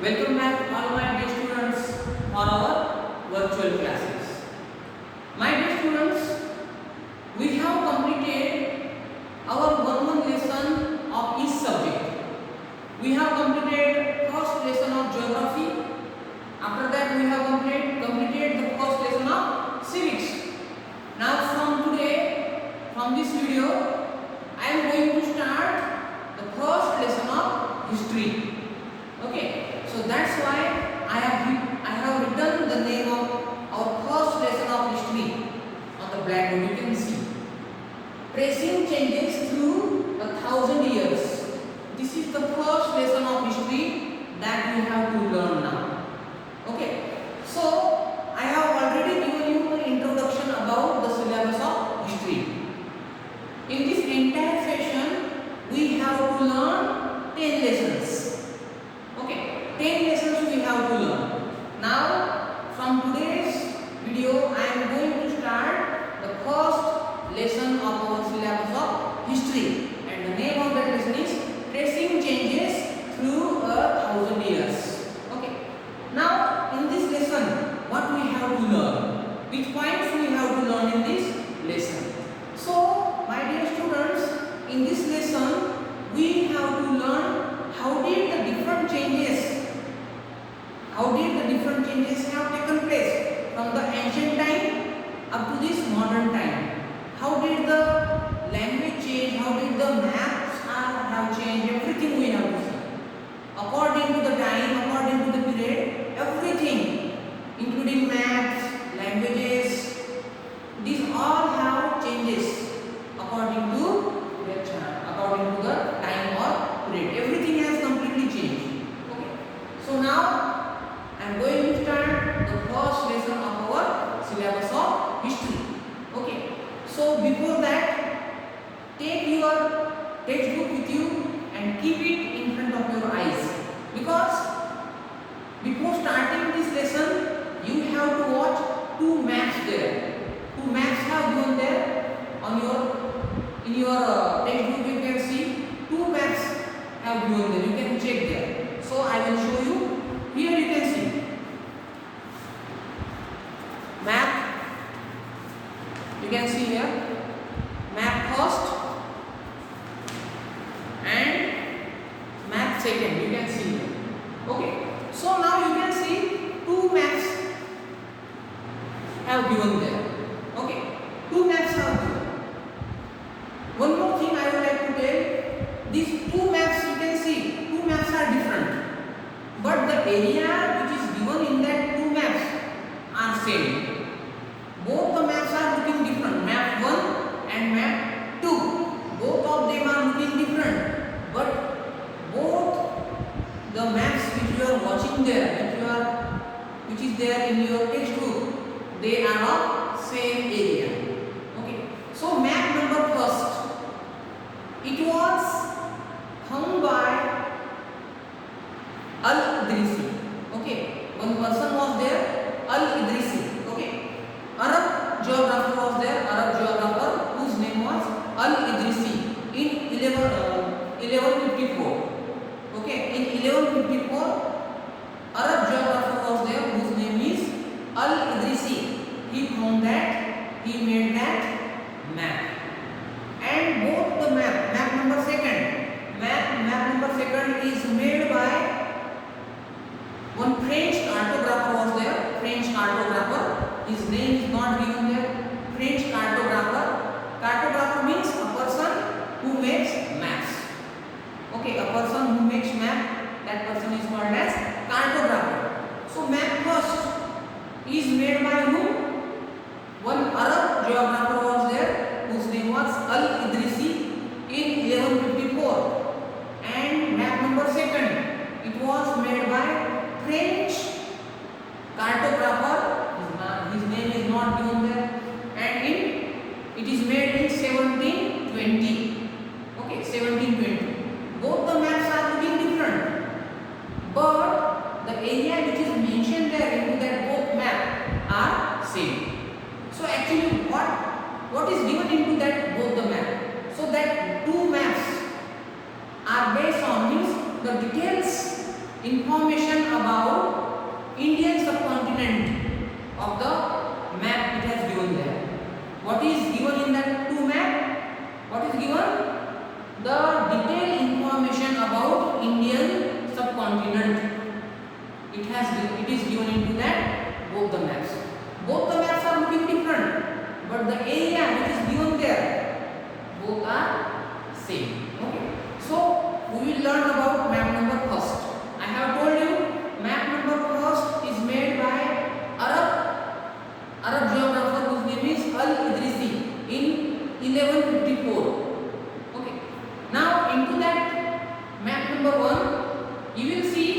Welcome back all my dear students for our virtual classes. My dear students, we have completed our one lesson of each subject. We have completed first lesson of geography. After that we have completed the first lesson of civics. Now from today, from this video, I am going to start the first lesson of history. Okay, so that's why I have written the name of our first lesson of history on the blackboard. You can see tracing changes through 1,000 years. This is the first lesson of history that we have to learn now. Okay, so I have already given you the introduction about the syllabus of history. In this entire session, we have to learn 10 lessons. Okay, 10 lessons we have to learn. Now, from today's video, I am going to start the first lesson of our syllabus of history. And the name of that lesson is Tracing Changes Through 1,000 Years. Okay. Now, in this lesson, what we have to learn? Which points we have to learn in this lesson? So, my dear students, in this lesson, we have to learn how did the different changes have taken place from the ancient time up to this modern time. How did the language change? How did the maps have changed? Everything we have to see. According to the time, according to the period, everything, including maps, languages, these all have changes according to the time or period. Everything has completely changed. Okay. So now I am going to start the first lesson of our syllabus of history. Okay. So before that, take your textbook with you and keep it in front of your eyes, because before starting this lesson, you have to watch two maps there. Two maps have given there on in your textbook. You can see two maps have given there. You can check there. So I will show you. Here you can see map. You can see here map first and map second. You can see here. Okay. So now you can see two maps have given there. Okay. Two maps have given. One more thing I would like to tell. These two maps, you can see, two maps are different, but the area which is given in that two maps are same. Both the maps are looking different, map 1 and map 2. Both of them are looking different, but both the maps which you are watching there, which is there in your textbook, they are of same area. Okay. So map number first, it was hung by Al-Idrisi. Okay, one person was there, Al-Idrisi. Okay, Arab geographer was there, Arab geographer whose name was Al-Idrisi in 1154. Okay, in 1154, Arab geographer was there whose name is Al-Idrisi. He found that, he made that map. And both the map number second is made by one French cartographer was there. French cartographer, his name is not given there. French cartographer. Cartographer means a person who makes maps. Okay, a person who makes map, that person is called as cartographer. So map first is made by whom? One Arab geographer was there whose name was Al-Idrisi in 1154. And map number second, it was made by French cartographer. His name is not given there. And it is made in 1720. Okay, 1720. Both the maps are looking different, but the area which is mentioned there into that both map are same. So actually what is given into that both the map? So that two maps are based on means the details information about Indian subcontinent of the map it has given there. What is given in that two map? What is given? The detailed information about Indian subcontinent. It is given into that both the maps. Both the maps are looking different, but the area which is given there, both are same. Okay. So we will learn about map number first. I have told you map number first is made by Arab geographer whose name is Al-Idrisi in 1154. Okay. Now into that map number 1, you will see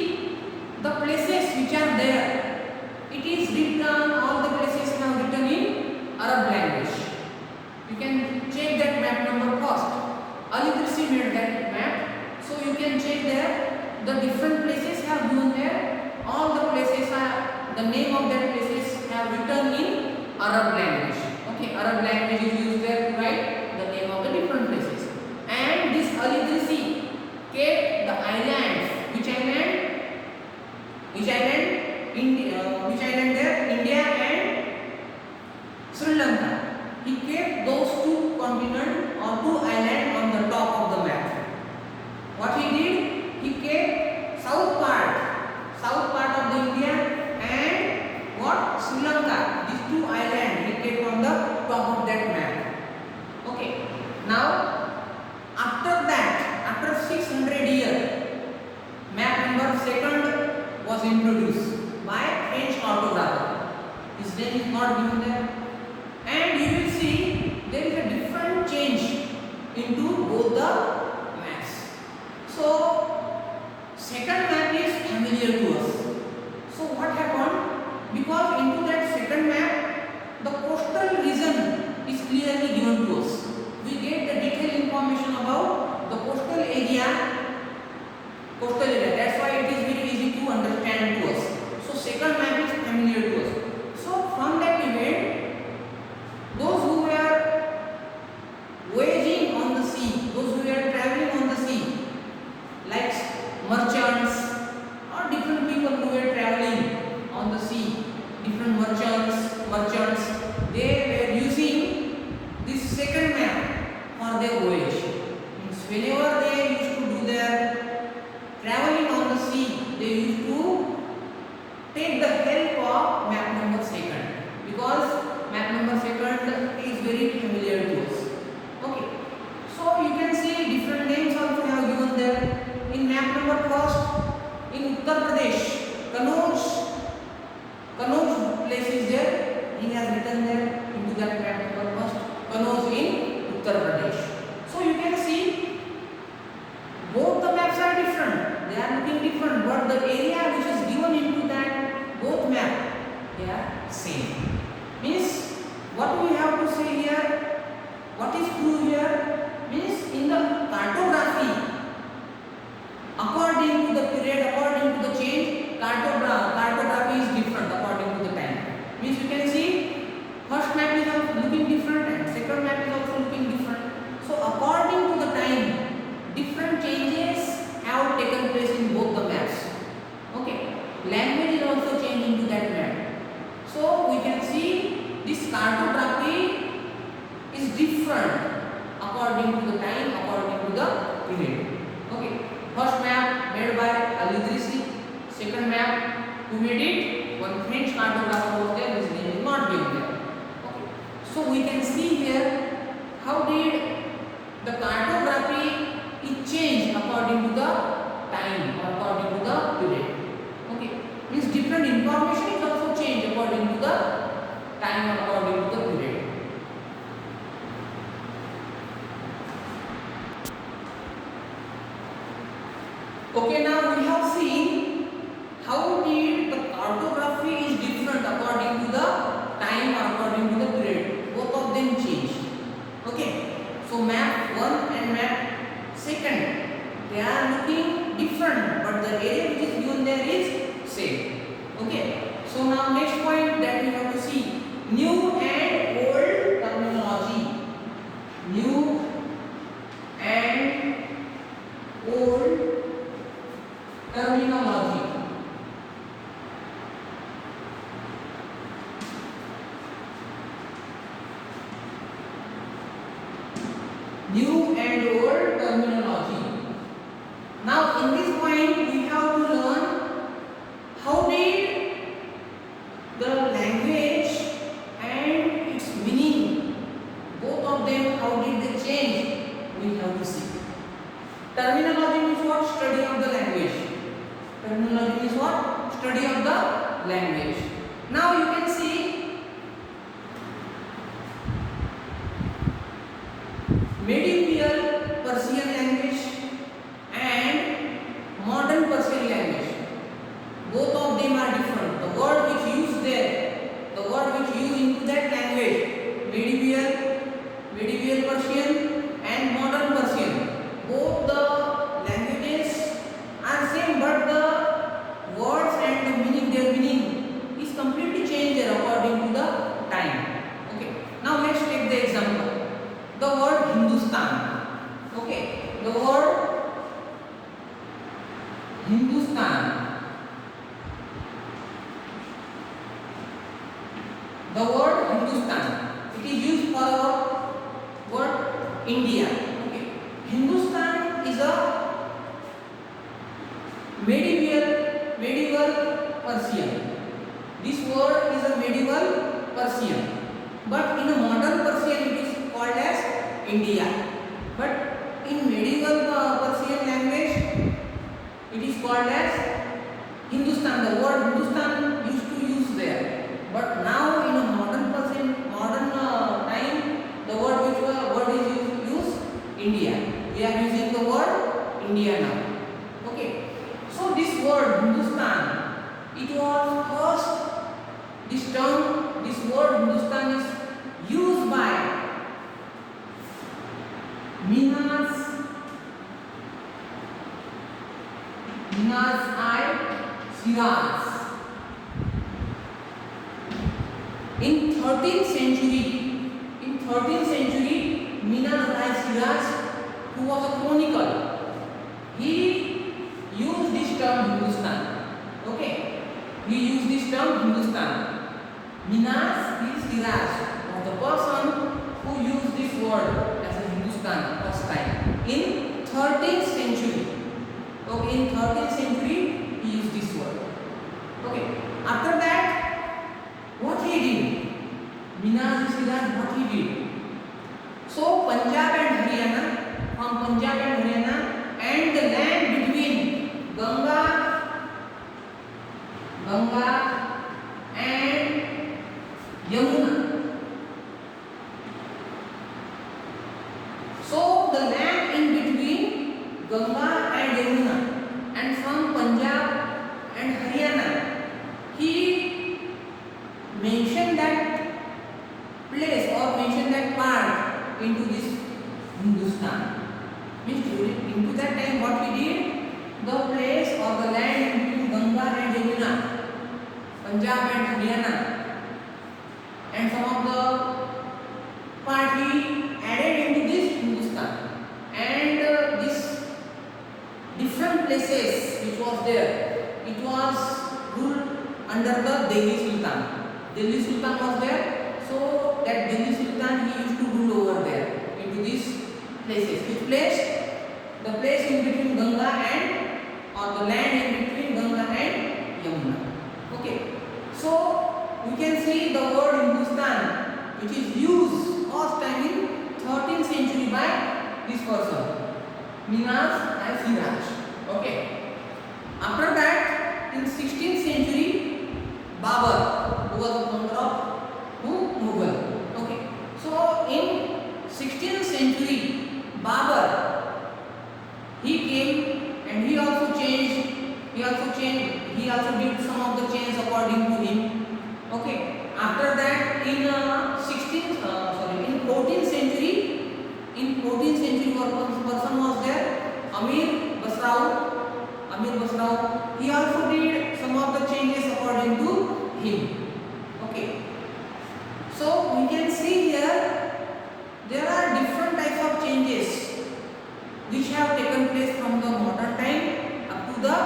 the places which are there. It is written, all the places are written in Arab language. You can check that map number first. Al-Idrisi made that map, so you can check there. The different places have given there. All the places are, the name of that places have written in Arab language. Okay, Arab language is used there to write the name of the different places. And this Al-Idrisi kept the islands. Which island? Which island? Which island there? India and Sri Lanka. He kept those two continents or two islands on the top of the map. What he did? He kept south part of the India and what? Sri Lanka. These two islands he kept on the top of that map. Okay. Now, after that, after 600 years, map number 2 was introduced by French cartographer. His name is not given there. And you will see there is a different change into both the maps. So, second map is familiar to us. So, what happened? Because into that second map, the coastal region is clearly given to us. We get the detailed information about the coastal area. That's why it is very easy to understand to us. So, second map is familiar to us. So, from that event, those who were voyaging on the sea, those who were traveling on the sea, like merchants or different people who were traveling on the sea, different merchants, they were using this second map for their voyage. Means whenever they used to do their traveling on the sea, they used to take the help of map number 2 because map number 2 is very familiar to us. Okay, so you can see different names also have given there. In map number 1, in Uttar Pradesh, Kanauj place is there. He has written there into that map number 1, Kanauj in Uttar Pradesh. So you can see both the maps are different. They are looking different, but the area which is given into that both map, they are same. Means what we have to say here, what is true here, means in the cartography, according to the period, according to the change, cartography is different according to the time. Means you can see first map is also looking different and second map is also looking different. So according to the time, different changes have taken place in both the maps. Okay, language is also changing to that map. So we can see this cartography is different according to the time, according to the period. Okay, first map made by Al-Idrisi, second map who made it? One French cartographer was there, his name is not given there. Okay, so we can see here how did the cartography is changed according to the time or according to the period. Okay, means different information is also changed according to the time or according to the period. Okay, now we have seen how did the cartography is different according to the time or according to the period. Both of them changed. Okay, so map 1 and map 2, they are looking different, but the area which is given there is same. Okay, so now next point that we have to see, new and old terminology. New and old terminology. New and old terminology. Now in this point we have to learn how did the language and its meaning, both of them, how did they change, we have to see. Terminology means what? Study of the language. Terminology means what? Study of the language. Now you can see medieval Persian language and modern Persian language. Both of them are different. The word which used there, the word which used into that language, medieval Persian and modern Persian, both the languages are same, but the words and the meaning, their meaning is completely changed according to the time. Okay. Now let's take the example. The word Hindustan. Okay. The word Hindustan. The word Hindustan, it is used for our word India. Okay. Hindustan is a medieval Persian. This word is a medieval Persian. But in a modern Persian it is called as India. But in medieval Persian language it is called as Hindustan. The word Hindustan used to use there. But now in a modern time, the word is used India. We are using the word India now. Okay. So this word Hindustan, it was first, this word Hindustan is used by Minhas I Shiraz. In 13th century, Minhas I Shiraz, who was a chronicle, he used this term Hindustan. Okay, he used this term Hindustan. Minhas I Shiraz was the person who used this word as a Hindustan first time in 13th century. Okay, in 13th century he used this word. Okay, after that, what he did? Minhas I Shiraz, what he did? So Punjab and Haryana, from Punjab and Haryana, and the land between Ganga and Yamuna. So the land in between Ganga and Yamuna, and from Punjab and Haryana, he mentioned that place or mentioned that part into this Hindustan. Means into that time what he did, the place or the land in between Ganga and Yamuna, Punjab and Haryana, and some of the part he added into this Hindustan, and this different places which was there, it was ruled under the Delhi Sultan. Delhi Sultan was there, so that Delhi Sultan he used to rule over there into these places. Which place? The place in between Ganga and, or the land in between Ganga and Yamuna. Okay. So we can see the word Hindustan, which is used first time in 13th century by this person, Minhas I Shiraz. Okay. After that, in 16th century, Babur, who was the founder of Mughal. Okay. So in 16th century, Babur, he came and he also did some of the change according to him. Okay. After that, in 14th century, one person was there, Amir Basrao. He also did some of the changes according to him. Okay. So we can see here there are different types of changes which have taken place from the modern time up to the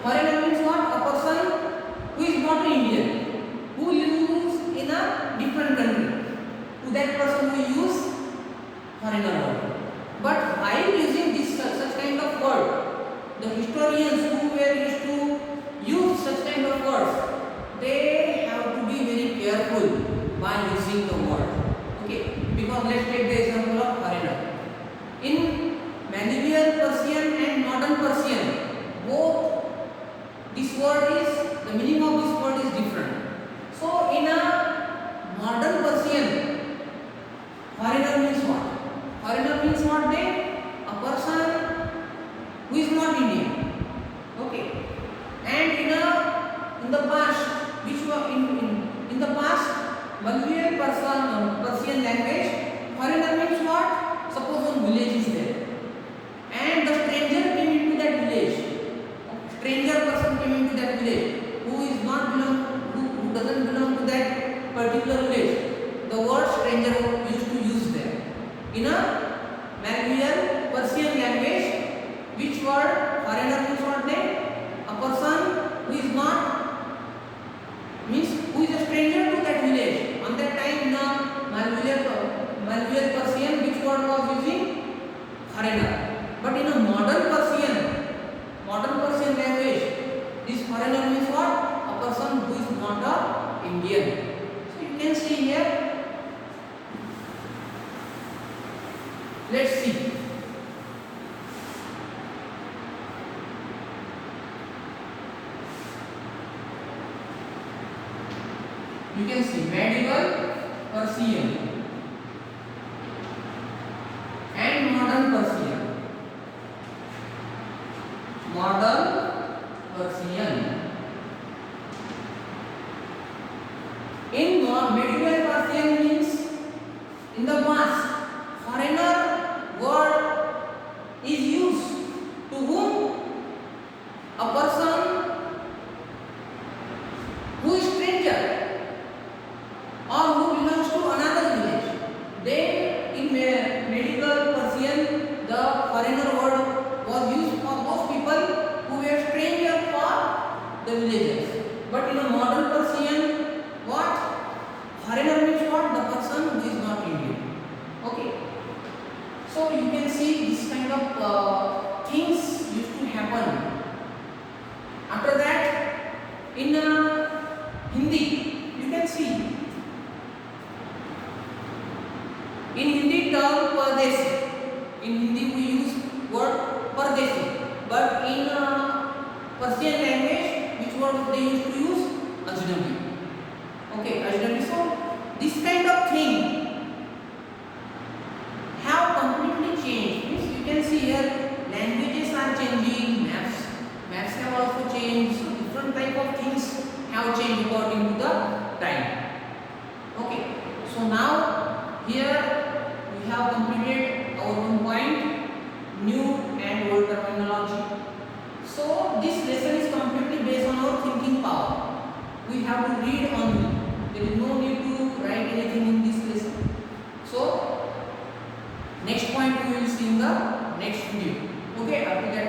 Foreigner means what? A person who is not Indian, who lives in a different country. To that person we use foreigner word. But while using this such kind of word, the historians who were used to use such kind of words, they have to be very careful by using the word. Okay, because let's take the example of foreigner. In medieval Persian and modern Persian, both this word is, the meaning of this word is different. So in a modern Persian, foreigner means what? Foreigner means what then? A person who is not Indian. Okay. And in the past, which were in the past, Malvian Persian language, foreigner means what? Suppose one village is there, and the stranger came into that village. Stranger person came into that village who is not belong, who doesn't belong to that particular village. The word stranger used to use there. In a Malvian Persian language, which word? Foreigner means what name? A person who is not, means who is a stranger to that village. On that time in a Malvian Persian, which word was using? Foreigner. But in a modern Persian language, this foreigner means what? A person who is not a Indian. So you can see here. Let's see. You can see medieval Persian and modern Persian. Modern Persian. In medieval Persian means in the past, foreigner word is used to whom? A person who is stranger or who belongs to another village. Then in medieval Persian, the foreigner word was used for those people who were stranger for the villagers. But in a modern Persian, what? Foreigner means what? The person who is not Indian. Okay. So you can see this kind of things used to happen. After that, in Hindi, you can see. In Hindi term Pardesi. In Hindi we use word Pardesi. But in Persian language, which word they used to use? Ajnabi. Okay, Ajnabi. So this kind of thing have completely changed. Means you can see here languages are changing, maps have also changed. So different type of things have changed according to the time. Okay, so now here we have completed our 1 point, new and old terminology. So this lesson is completely based on our thinking power. We have to read only. There is no need to write anything in this lesson. So next point we will see in the next video. Okay, after that